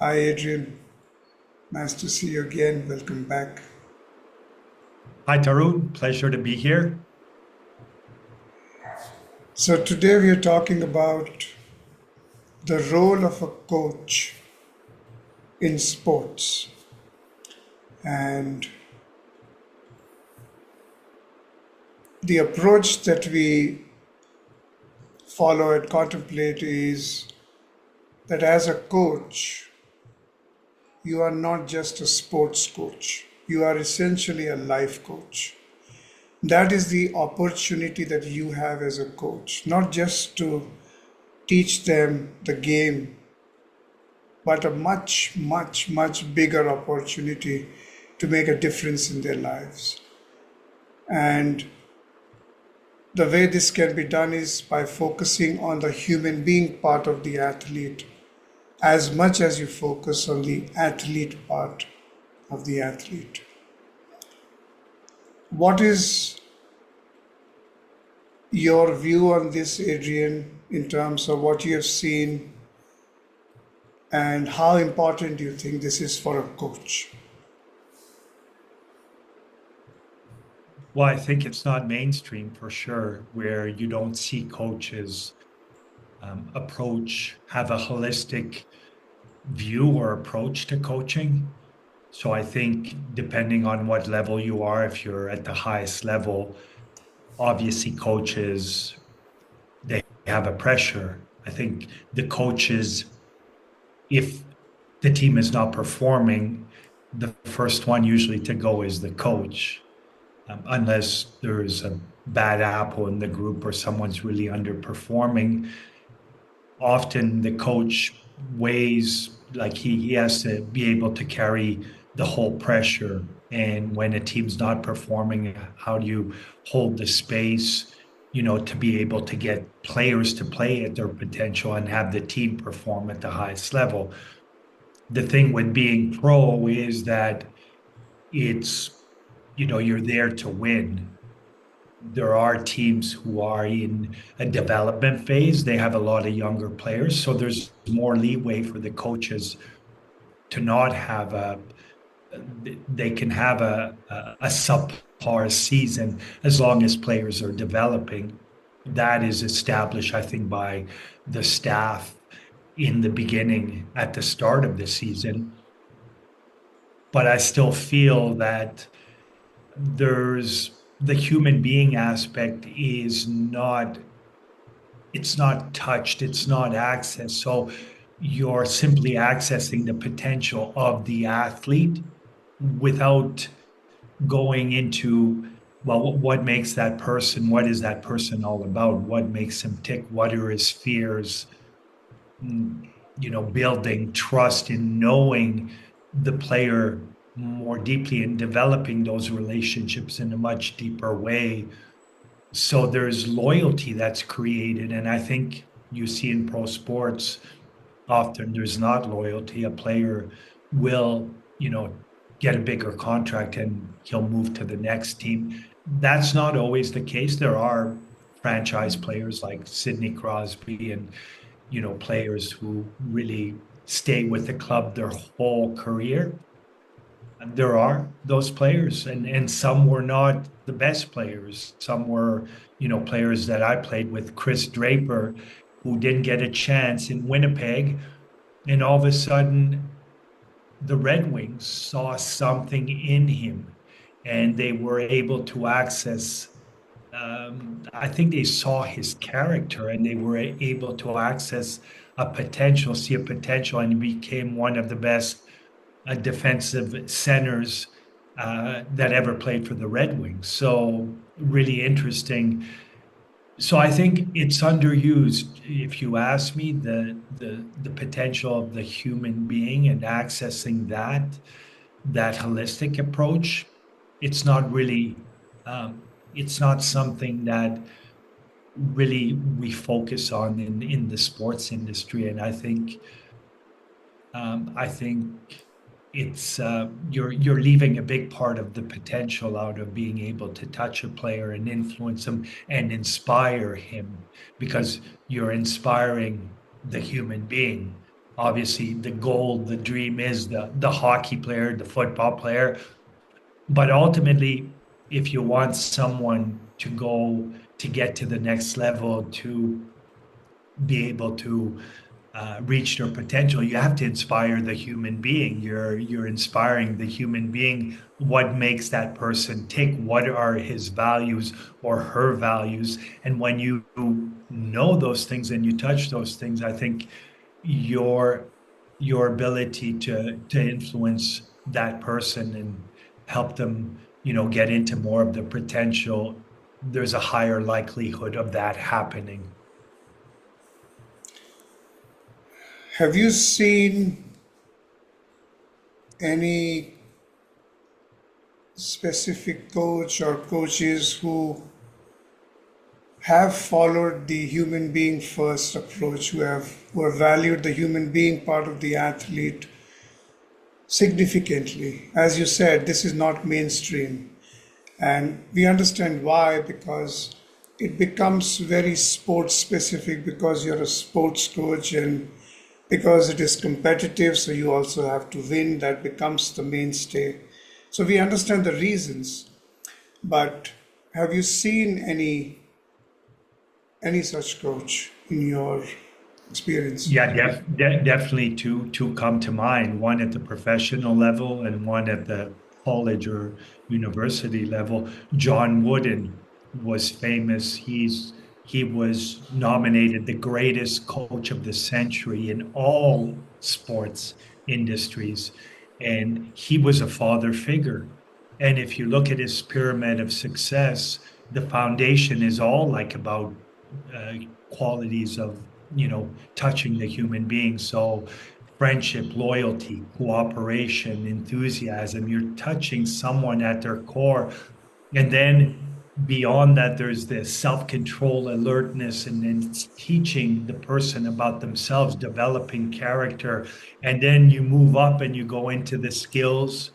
Hi, Adrien. Nice to see you again. Welcome back. Hi, Tarun. Pleasure to be here. So, today we are talking about the role of a coach in sports. And the approach that we follow and contemplate is that as a coach, you are not just a sports coach, you are essentially a life coach. That is the opportunity that you have as a coach, not just to teach them the game, but a much, much, much bigger opportunity to make a difference in their lives. And the way this can be done is by focusing on the human being part of the athlete as much as you focus on the athlete part of the athlete. What is your view on this, Adrian, in terms of what you have seen, and how important do you think this is for a coach? Well, I think it's not mainstream for sure, where you don't see coaches have a holistic view or approach to coaching. So I think depending on what level you are, if you're at the highest level, obviously coaches, they have a pressure. I think the coaches, if the team is not performing, the first one usually to go is the coach. Unless there's a bad apple in the group or someone's really underperforming. Often the coach weighs like he has to be able to carry the whole pressure. And when a team's not performing, how do you hold the space, to be able to get players to play at their potential and have the team perform at the highest level? The thing with being pro is that it's, you're there to win. There are teams who are in a development phase. They have a lot of younger players, so there's more leeway for the coaches to not have they can have a subpar season as long as players are developing. That is established, I think, by the staff in the beginning at the start of the season. But I still feel that there's the human being aspect is not, it's not touched, it's not accessed. So you're simply accessing the potential of the athlete without going into, well, what makes that person, what is that person all about, what makes him tick, what are his fears. Building trust in knowing the player more deeply and developing those relationships in a much deeper way. So there's loyalty that's created. And I think you see in pro sports, often there's not loyalty. A player will, get a bigger contract and he'll move to the next team. That's not always the case. There are franchise players like Sidney Crosby and, players who really stay with the club their whole career. And there are those players, and some were not the best players. Some were, players that I played with, Chris Draper, who didn't get a chance in Winnipeg. And all of a sudden, the Red Wings saw something in him and they were able to access. I think they saw his character and they were able to access see a potential, and he became one of the best defensive centers that ever played for the Red Wings. So, really interesting. So I think it's underused, if you ask me, the potential of the human being and accessing that holistic approach. It's not really, it's not something that really we focus on in the sports industry. And I think it's you're leaving a big part of the potential out of being able to touch a player and influence him and inspire him, because you're inspiring the human being. Obviously, the goal, the dream is the hockey player, the football player. But ultimately, if you want someone to go to get to the next level, to be able to reach their potential, you have to inspire the human being. You're inspiring the human being. What makes that person tick? What are his values or her values? And when you know those things and you touch those things, I think your your ability to influence that person and help them, get into more of the potential, there's a higher likelihood of that happening. Have you seen any specific coach or coaches who have followed the human being first approach, who have valued the human being part of the athlete significantly? As you said, this is not mainstream, and we understand why, because it becomes very sports specific, because you're a sports coach, and because it is competitive, so you also have to win. That becomes the mainstay. So we understand the reasons, but have you seen any such coach in your experience? Yeah, definitely two come to mind. One at the professional level and one at the college or university level. John Wooden was famous. He was nominated the greatest coach of the century in all sports industries, and he was a father figure. And if you look at his pyramid of success, the foundation is all like about uh, qualities of touching the human being. So friendship, loyalty, cooperation, enthusiasm, you're touching someone at their core. And then beyond that, there's this self-control, alertness, and then teaching the person about themselves, developing character. And then you move up and you go into the skills,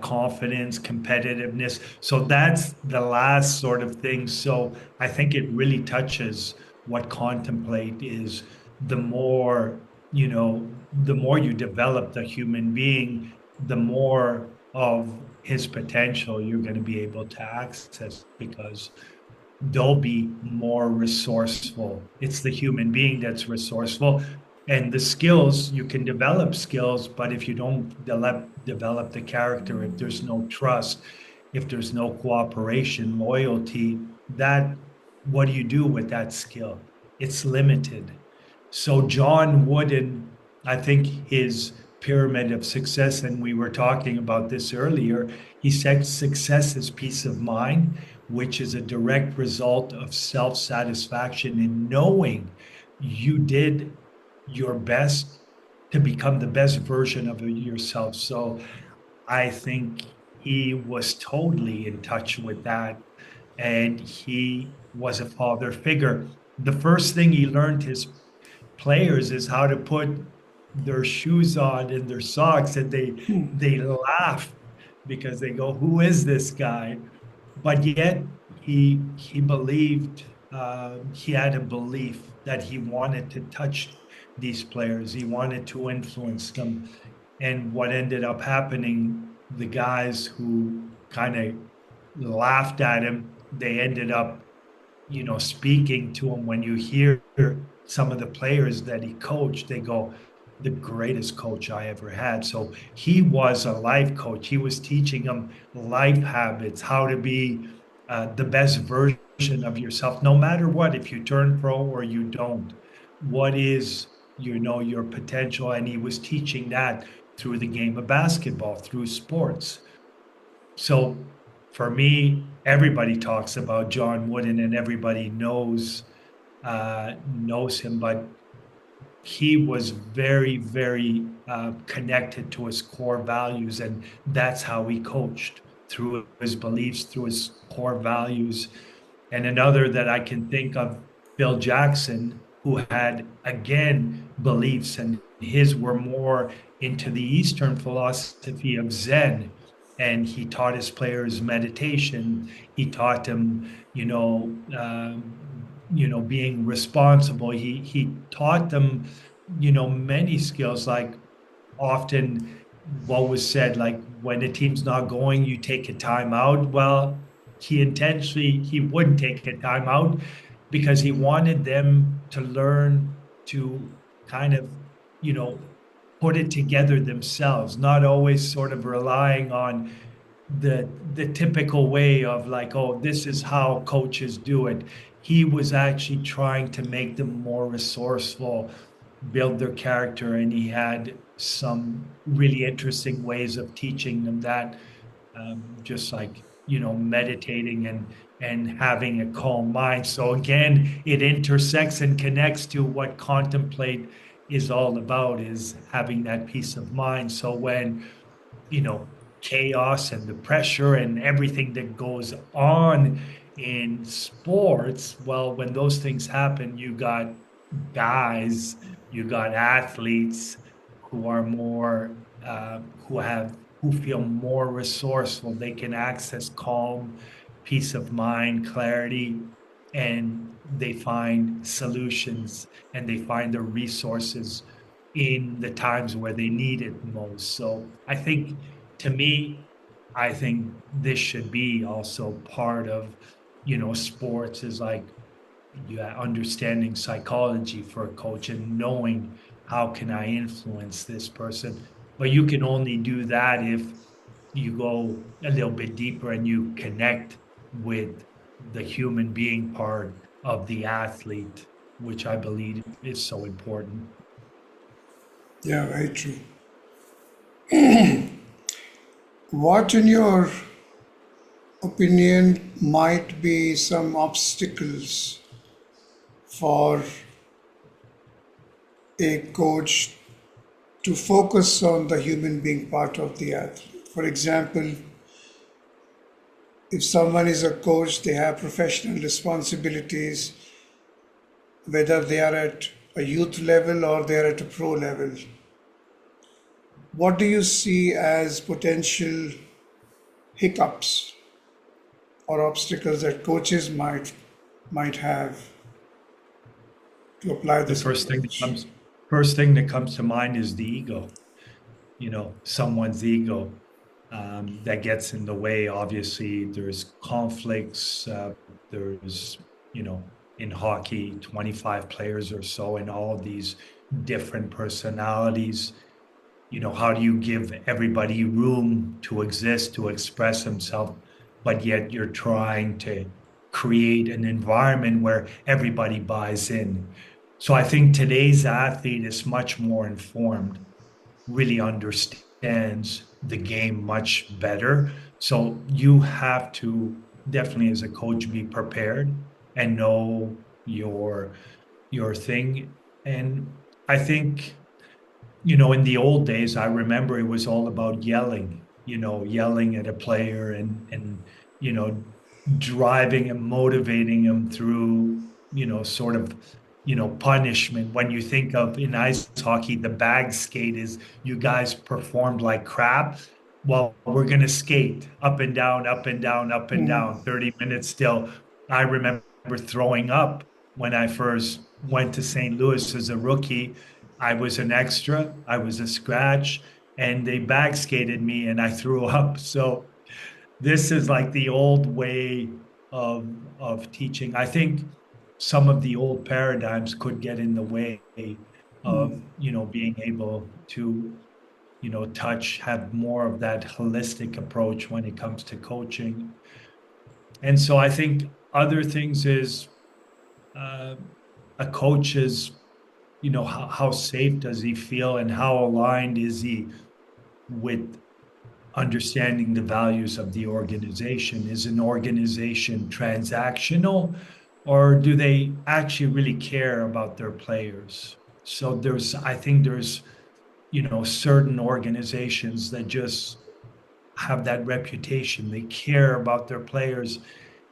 confidence, competitiveness. So that's the last sort of thing. So I think it really touches what contemplate is. The more, the more you develop the human being, the more of his potential you're going to be able to access, because they'll be more resourceful. It's the human being that's resourceful. And the skills, you can develop skills, but if you don't develop the character, if there's no trust, if there's no cooperation, loyalty, that what do you do with that skill? It's limited. So John Wooden, I think his pyramid of success, and we were talking about this earlier, he said success is peace of mind, which is a direct result of self-satisfaction in knowing you did your best to become the best version of yourself. So I think he was totally in touch with that. And he was a father figure. The first thing he learned his players is how to put their shoes on and their socks, and they laugh because they go, "Who is this guy?" But yet he believed, he had a belief that he wanted to touch these players. He wanted to influence them. And what ended up happening, the guys who kind of laughed at him, they ended up, speaking to him. When you hear some of the players that he coached, they go, the greatest coach I ever had. So he was a life coach. He was teaching them life habits, how to be the best version of yourself, no matter what, if you turn pro or you don't. What is, your potential? And he was teaching that through the game of basketball, through sports. So for me, everybody talks about John Wooden and everybody knows him, but he was very, very connected to his core values, and that's how he coached, through his beliefs, through his core values. And another that I can think of, Bill Jackson, who had again beliefs, and his were more into the Eastern philosophy of Zen. And he taught his players meditation. He taught them, being responsible. He taught them many skills, like often what was said, like when a team's not going, you take a timeout. Well, he wouldn't take a timeout because he wanted them to learn to kind of, you know, put it together themselves, not always sort of relying on the typical way of like, oh, this is how coaches do it. He was actually trying to make them more resourceful, build their character, and he had some really interesting ways of teaching them that, just like meditating and having a calm mind. So again, it intersects and connects to what contemplate is all about, is having that peace of mind. So when you know chaos and the pressure and everything that goes on in sports, well, when those things happen, guys you got athletes who are more who feel more resourceful. They can access calm, peace of mind, clarity, and they find solutions and they find the resources in the times where they need it most. So I think, to me, I think this should be also part of, sports, is like, understanding psychology for a coach and knowing how can I influence this person. But you can only do that if you go a little bit deeper and you connect with the human being part of the athlete, which I believe is so important. Yeah, very true. What, in your opinion, might be some obstacles for a coach to focus on the human being part of the athlete? For example, if someone is a coach, they have professional responsibilities, whether they are at a youth level or they are at a pro level. What do you see as potential hiccups or obstacles that coaches might have to apply The this approach? first thing that comes to mind is the ego. Someone's ego, that gets in the way. Obviously, there's conflicts. There's, in hockey, 25 players or so, and all these different personalities. How do you give everybody room to exist, to express himself, but yet you're trying to create an environment where everybody buys in? So I think today's athlete is much more informed, really understands the game much better. So you have to definitely, as a coach, be prepared and know your thing. And I think, in the old days, I remember it was all about yelling, yelling at a player and you know, driving and motivating them through, sort of, punishment. When you think of, in ice hockey, the bag skate is, you guys performed like crap. Well, we're going to skate up and down, up and down, up and down, 30 minutes still. I remember throwing up when I first went to St. Louis as a rookie. I was an extra, I was a scratch, and they bag skated me and I threw up. So this is like the old way of teaching. I think some of the old paradigms could get in the way of, being able to, have more of that holistic approach when it comes to coaching. And so I think other things is, uh, a coach is, how safe does he feel and how aligned is he with understanding the values of the organization? Is an organization transactional, or do they actually really care about their players? So I think there's, certain organizations that just have that reputation. They care about their players,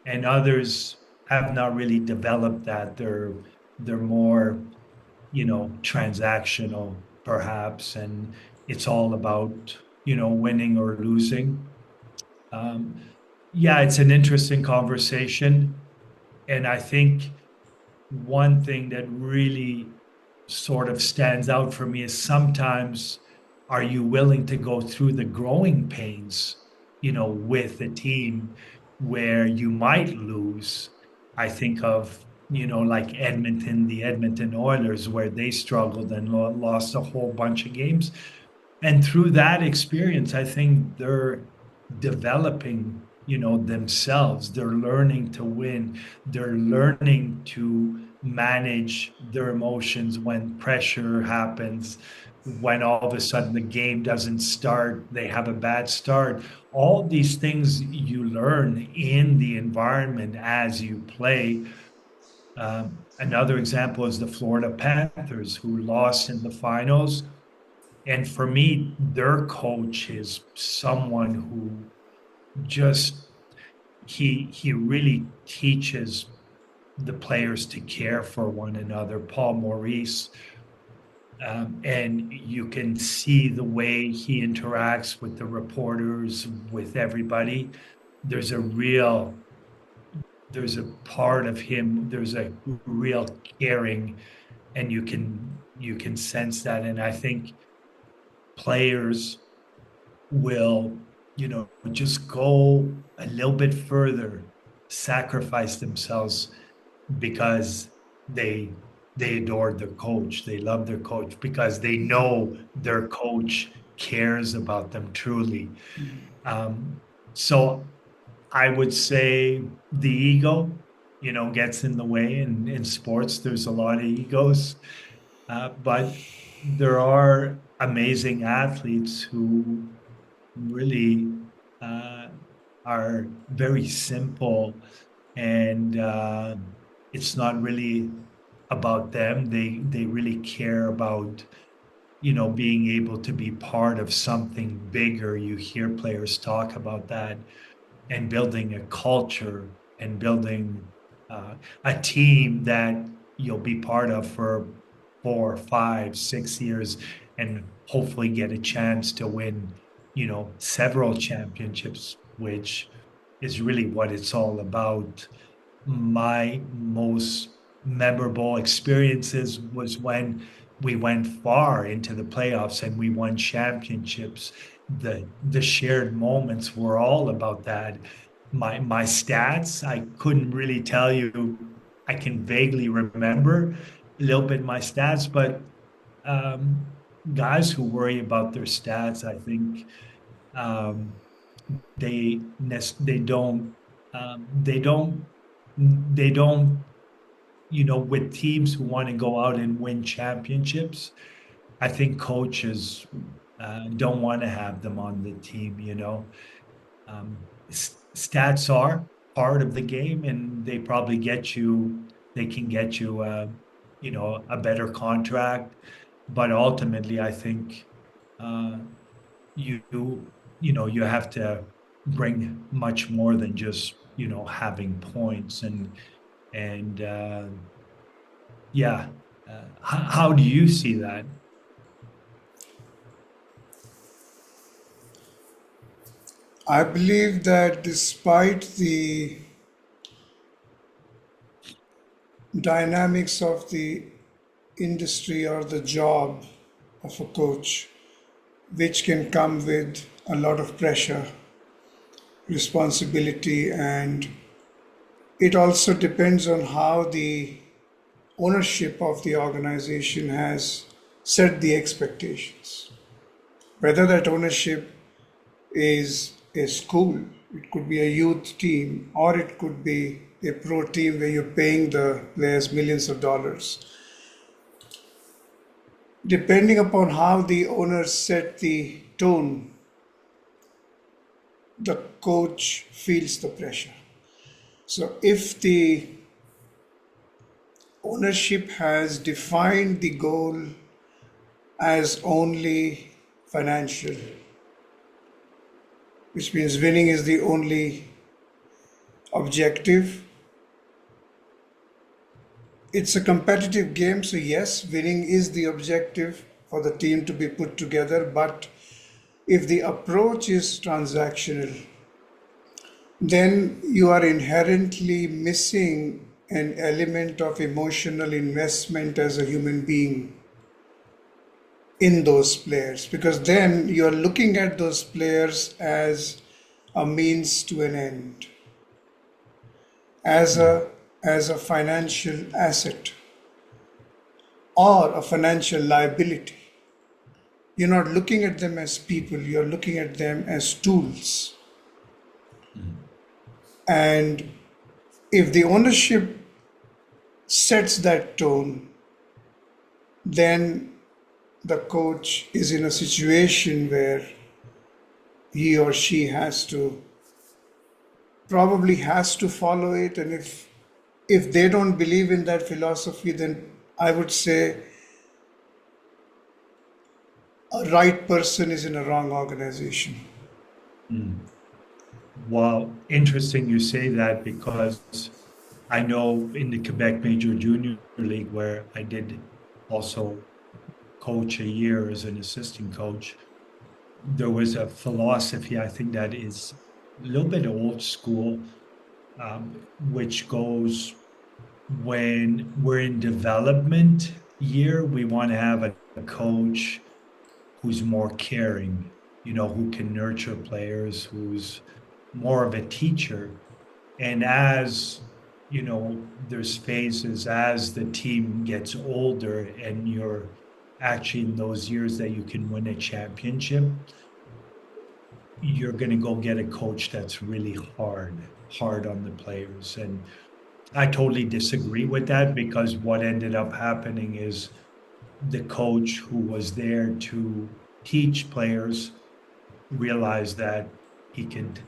and others have not really developed that. They're more, transactional perhaps, and it's all about, winning or losing. Um, yeah, it's an interesting conversation, and I think one thing that really sort of stands out for me is sometimes are you willing to go through the growing pains, with a team where you might lose? I think of, like Edmonton, the Edmonton Oilers, where they struggled and lost a whole bunch of games. And through that experience, I think they're developing, themselves. They're learning to win. They're learning to manage their emotions when pressure happens, when all of a sudden the game doesn't start, they have a bad start. All these things you learn in the environment as you play. Another example is the Florida Panthers, who lost in the finals. And for me, their coach is someone who just he really teaches the players to care for one another. Paul Maurice, and you can see the way he interacts with the reporters, with everybody. There's a real, there's a part of him. There's a real caring, and you can sense that. And I think players will, just go a little bit further, sacrifice themselves because they they adored their coach, they love their coach because they know their coach cares about them truly. Um, so I would say the ego, gets in the way. In sports, there's a lot of egos, but there are amazing athletes who really uh, are very simple, and it's not really about them. They really care about, being able to be part of something bigger. You hear players talk about that, and building a culture, and building a team that you'll be part of for 4, 5, 6 years, and hopefully get a chance to win, several championships, which is really what it's all about. My most memorable experiences was when we went far into the playoffs and we won championships. The shared moments were all about that. My stats, I couldn't really tell you. I can vaguely remember a little bit my stats, but um, guys who worry about their stats, I think um, they don't they don't they don't, with teams who want to go out and win championships. I think coaches don't want to have them on the team. Stats are part of the game, and they can get you a better contract. But ultimately, I think uh, you you have to bring much more than just, having points. And yeah, how do you see that? I believe that despite the dynamics of the industry or the job of a coach, which can come with a lot of pressure, responsibility, and it also depends on how the ownership of the organization has set the expectations. Whether that ownership is a school, it could be a youth team, or it could be a pro team where you're paying the players millions of dollars. Depending upon how the owners set the tone, the coach feels the pressure. So if the ownership has defined the goal as only financial, which means winning is the only objective. It's a competitive game, so yes, winning is the objective for the team to be put together. But if the approach is transactional, then you are inherently missing an element of emotional investment as a human being. in those players, because then you're looking at those players as a means to an end, as Mm, a financial asset or a financial liability. You're not looking at them as people, you're looking at them as tools. mm, And if the ownership sets that tone, then the coach is in a situation where he or she probably has to follow it. And if they don't believe in that philosophy, then I would say a right person is in a wrong organization. mm. Well, interesting you say that because I know in the Quebec Major Junior League, where I did also coach a year as an assistant coach, there was a philosophy, I think that is a little bit old school, which goes when we're in development year, we want to have a coach who's more caring, who can nurture players, who's more of a teacher. And as there's phases as the team gets older and you're actually in those years that you can win a championship, you're going to go get a coach that's really hard on the players. And I totally disagree with that because what ended up happening is the coach who was there to teach players realized that he could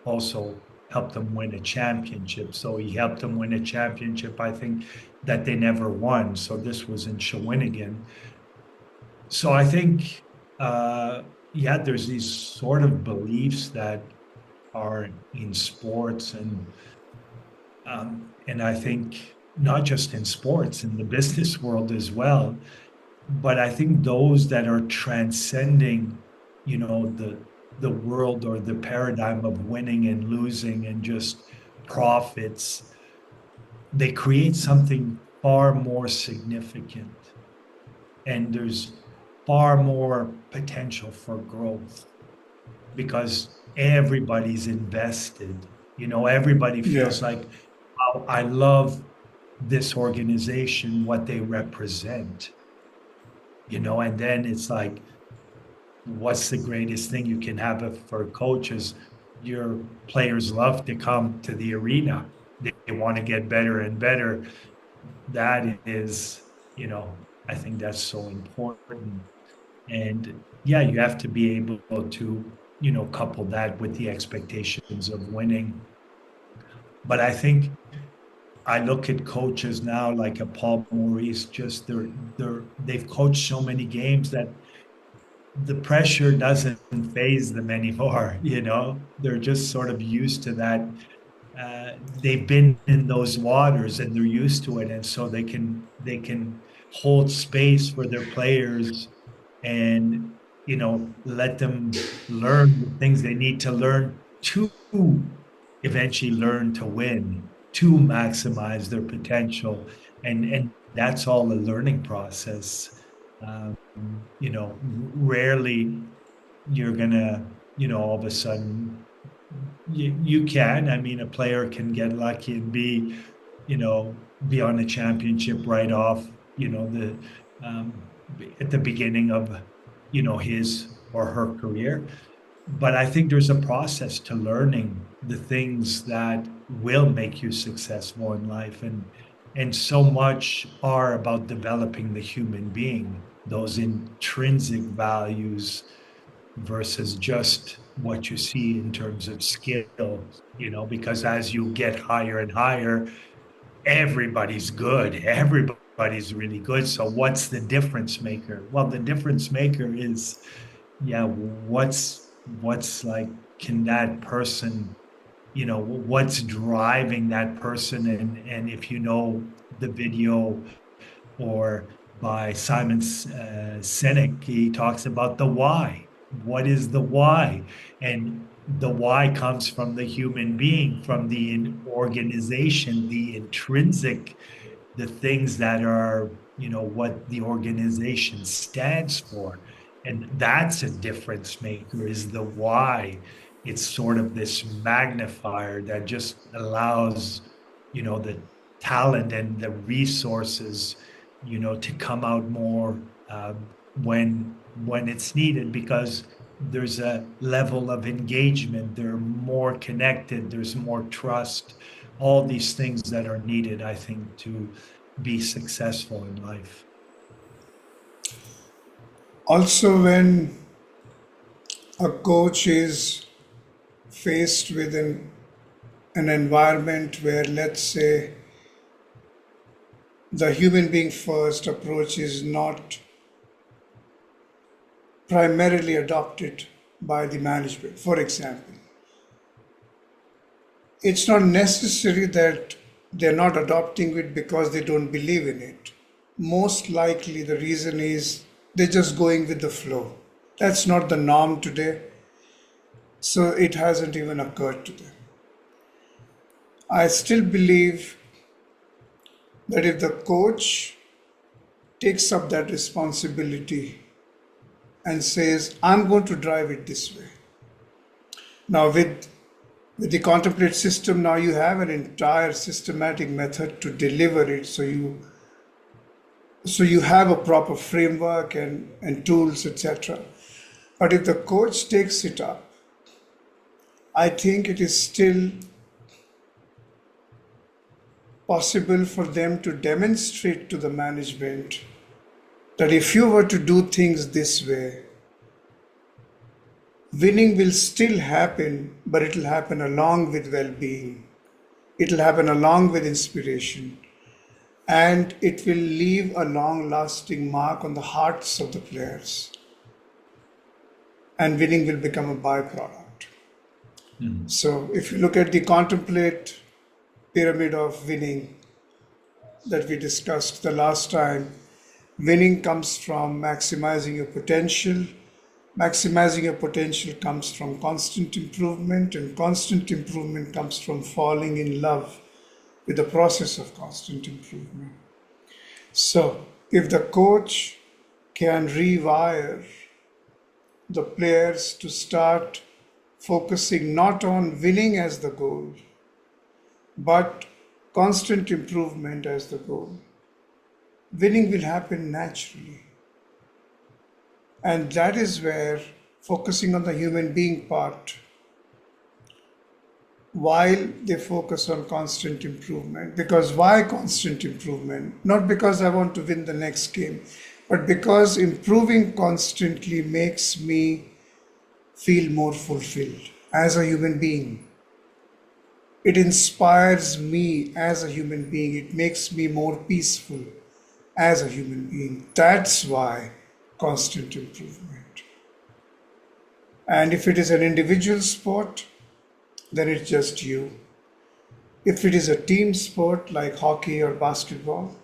also help them win a championship. So he helped them win a championship, I think, that they never won. So this was in Shawinigan. So I think, yeah, there's these sort of beliefs that are in sports and I think not just in sports, in the business world as well. But I think those that are transcending, the world or the paradigm of winning and losing and just profits, they create something far more significant. And there's far more potential for growth because everybody's invested. Everybody Yeah. feels like, oh, I love this organization, what they represent, and then it's like, what's the greatest thing you can have for coaches? Your players love to come to the arena. They want to get better and better. That is, I think that's so important. And yeah, you have to be able to, couple that with the expectations of winning. But I think I look at coaches now like a Paul Maurice, just they've coached so many games that the pressure doesn't phase them anymore. They're just sort of used to that. They've been in those waters and they're used to it, and so they can hold space for their players and let them learn the things they need to learn to eventually learn to win, to maximize their potential, and that's all a learning process. um, Rarely you're gonna, all of a sudden, you can. I mean, a player can get lucky and be on a championship right off, the um, at the beginning of, his or her career. But I think there's a process to learning the things that will make you successful in life, and so much are about developing the human being, those intrinsic values versus just what you see in terms of skill, because as you get higher and higher, everybody's good. Everybody's really good. So what's the difference maker? Well, the difference maker is, yeah, what's like, can that person, what's driving that person? And if the video or by Simon Sinek, he talks about the why. What is the why? And the why comes from the human being, from the organization, the intrinsic, the things that are, what the organization stands for. And that's a difference maker, is the why. It's sort of this magnifier that just allows, the talent and the resources, to come out more when it's needed, because there's a level of engagement, they're more connected, there's more trust, all these things that are needed, I think, to be successful in life. Also, when a coach is faced with an environment where, let's say, the human being first approach is not primarily adopted by the management, for example, it's not necessary that they're not adopting it because they don't believe in it. Most likely, the reason is they're just going with the flow. That's not the norm today, so it hasn't even occurred to them. I still believe that if the coach takes up that responsibility and says, I'm going to drive it this way. Now, with the contemplate system, now you have an entire systematic method to deliver it. So you have a proper framework and tools, etc. But if the coach takes it up, I think it is still possible for them to demonstrate to the management that if you were to do things this way, winning will still happen, but it will happen along with well being. It will happen along with inspiration. And it will leave a long lasting mark on the hearts of the players. And winning will become a byproduct. So if you look at the contemplate pyramid of winning that we discussed the last time, winning comes from maximizing your potential. Maximizing your potential comes from constant improvement, and constant improvement comes from falling in love with the process of constant improvement. So, if the coach can rewire the players to start focusing not on winning as the goal, but constant improvement as the goal, winning will happen naturally. And that is where focusing on the human being part, while they focus on constant improvement. Because why constant improvement? Not because I want to win the next game, but because improving constantly makes me feel more fulfilled as a human being. It inspires me as a human being. It makes me more peaceful as a human being. That's why constant improvement. And if it is an individual sport, then it's just you. If it is a team sport like hockey or basketball,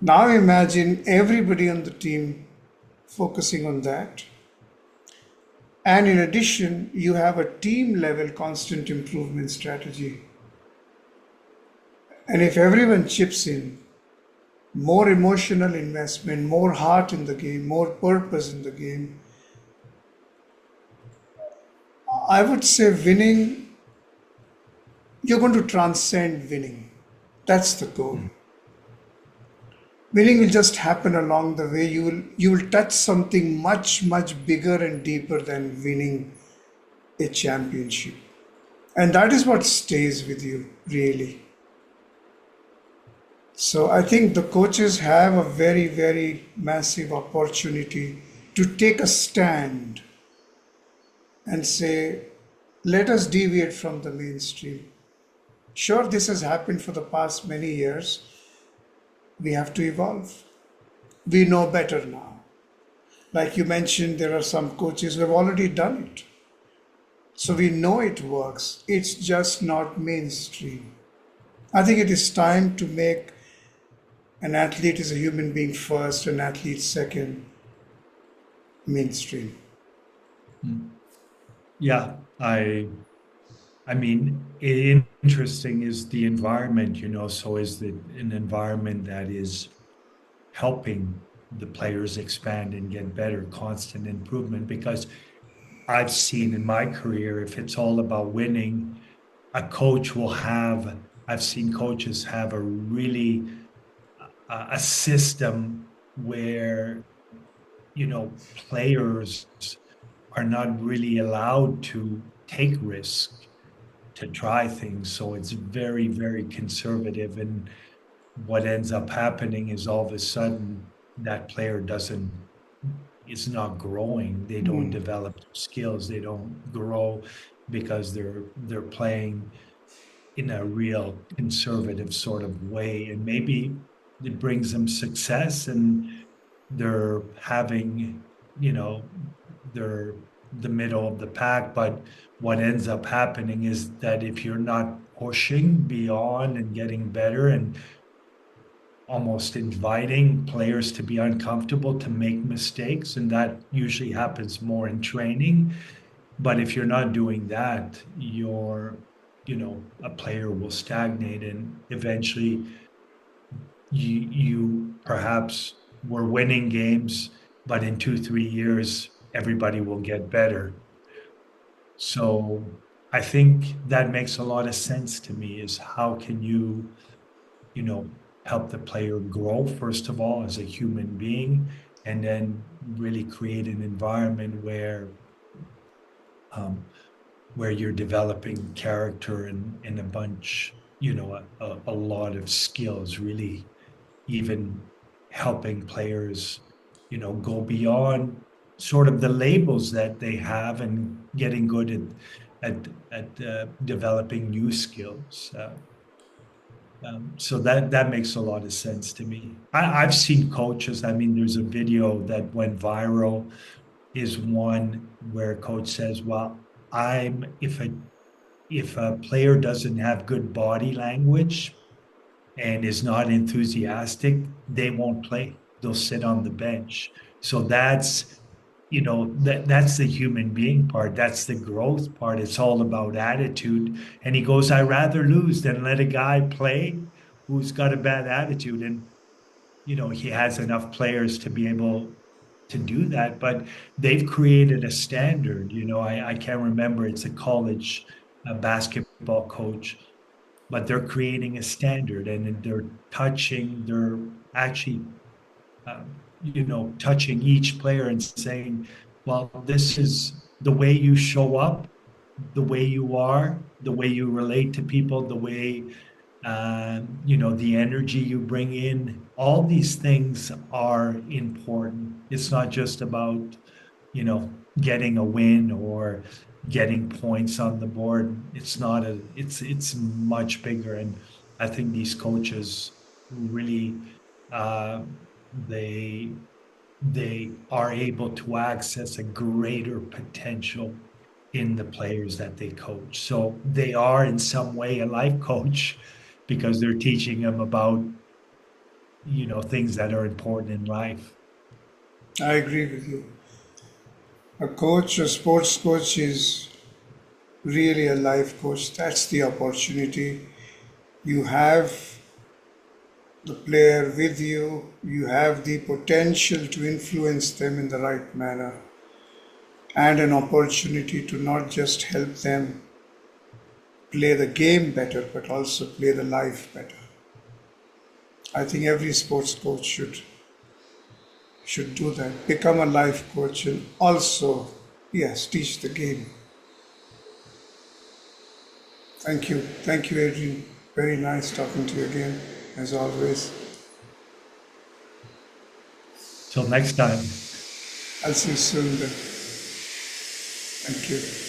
now imagine everybody on the team focusing on that. And in addition, you have a team level constant improvement strategy. And if everyone chips in, more emotional investment, more heart in the game, more purpose in the game, I would say winning, you're going to transcend winning. That's the goal. Winning will just happen along the way. You will touch something much, much bigger and deeper than winning a championship. And that is what stays with you, really. So I think the coaches have a very, very massive opportunity to take a stand and say, let us deviate from the mainstream. Sure, this has happened for the past many years. We have to evolve. We know better now. Like you mentioned, there are some coaches who have already done it. So we know it works. It's just not mainstream. I think it is time to make an athlete is a human being first, an athlete second, mainstream. Yeah, I mean, interesting is the environment, so is it an environment that is helping the players expand and get better, constant improvement. Because I've seen in my career, if it's all about winning, a coach will have, I've seen coaches have a really a system where, players are not really allowed to take risk, to try things. So it's very, very conservative. And what ends up happening is all of a sudden that player is not growing. They don't develop skills. They don't grow because they're playing in a real conservative sort of way. And maybe it brings them success and they're having, they're the middle of the pack. But what ends up happening is that if you're not pushing beyond and getting better and almost inviting players to be uncomfortable, to make mistakes, and that usually happens more in training. But if you're not doing that, a player will stagnate, and eventually you perhaps were winning games, but in 2, 3 years, everybody will get better. So I think that makes a lot of sense to me, is how can you know, help the player grow, first of all, as a human being, and then really create an environment um, where you're developing character and a bunch, a lot of skills, really even helping players, go beyond sort of the labels that they have and getting good at developing new skills. So that makes a lot of sense to me. I've seen coaches. I mean, there's a video that went viral. Is one where a coach says, "Well, I'm if a player doesn't have good body language and is not enthusiastic, they won't play. They'll sit on the bench." So that's the human being part. That's the growth part. It's all about attitude. And he goes, "I rather lose than let a guy play who's got a bad attitude." And he has enough players to be able to do that, but they've created a standard. I can't remember. It's a college basketball coach, but they're creating a standard, and they're actually touching each player and saying, well, this is the way you show up, the way you are, the way you relate to people, the way the energy you bring in. All these things are important. It's not just about getting a win or getting points on the board. It's much bigger. And I think these coaches really uh, they they are able to access a greater potential in the players that they coach. So they are in some way a life coach, because they're teaching them about things that are important in life. I agree with you. A coach, a sports coach, is really a life coach. That's the opportunity. You have the player with you, you have the potential to influence them in the right manner, and an opportunity to not just help them play the game better, but also play the life better. I think every sports coach should do that. Become a life coach and also, yes, teach the game. Thank you. Thank you, Adrian. Very nice talking to you again, as always. Till next time. I'll see you soon then. Thank you.